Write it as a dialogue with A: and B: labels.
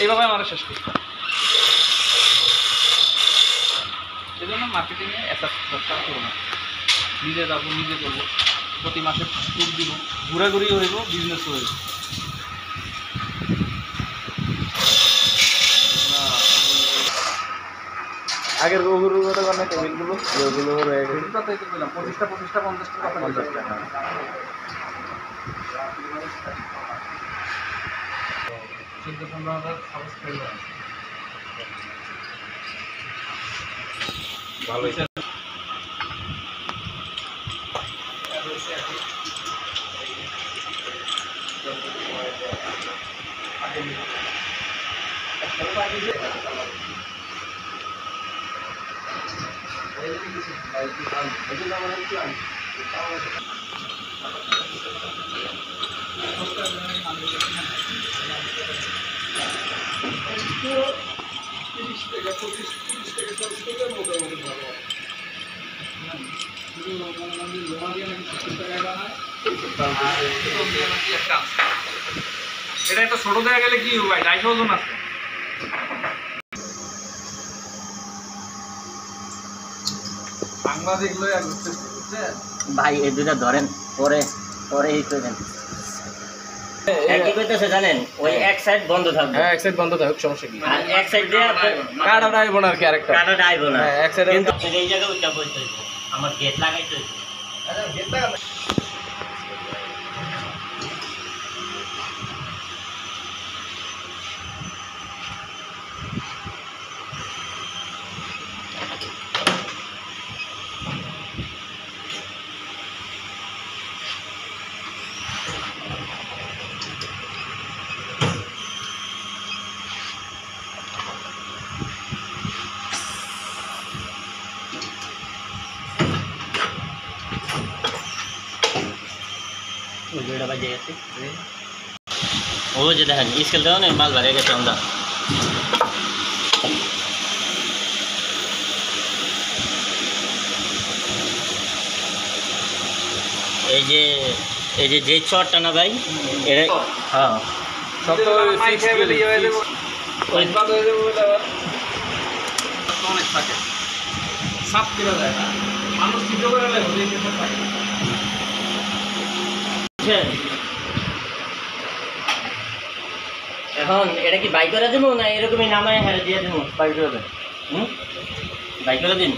A: এইভাবে আমরা শেষ করতে হবে। এই জন্য মার্কেটিংয়ে একটা ব্যবসা করবো না, নিজে যাবো, নিজে করবো, প্রতি মাসে ট্যুর দিব, ঘোরাঘুরি হইব, বিজনেসও হইব।
B: আগের ওগুলোর কথা বল না, টেবিলগুলো যেগুলো রয়ে গেছে,
A: তাই তো বললাম 25টা 50 টাকা
B: 50 টাকা।
A: 14-15 হাজার সাবস্ক্রাইবার আছে। ভালোই এটা একটা ছোট দেয়া গেলে কি ভাই 250 ওজন আছে। সাংবাদিকগুলোই আর বুঝছে
C: ভাই এই দুটা ধরেন, পরে পরে এই করেন। কি কইতেছে জানেন, ওই এক সাইড বন্ধ থাকবে।
B: হ্যাঁ এক সাইড বন্ধ থাকুক, সমস্যা কি,
C: আর এক সাইড দিয়ে
B: কাটাটা আইব না আর কি, আরেকটা
C: কাটাটা আইব না।
B: হ্যাঁ এক সাইডে
C: কিন্তু এই জায়গায় ওইটা বলতে হইব, আমার গেট লাগাইতে হইব।
B: আরে গেট লাগা
C: ওই যেটা বাজে গেছে, ও যে দেখেন স্কেল দেওয়া নেই, মাল বাড়ে গেছে আমরা। এই যে এই যে চটটা না ভাই, এটা হ্যাঁ
B: সব তো 6
A: খেয়ে ইয়ে হয়ে যাবে,
C: ওই
A: বাদ হয়ে যাবে, বলে আবার অনেক থাকে, সাপ কিনা যায় না, মানুষ চিন্তা করে গেলে হলে কিছু থাকে।
C: এখন এটা কি বাই করে দেবো না এরকমই নামায় হারে দিয়ে দেবো?
B: বাই করে দেন।
C: বাই করে দিন।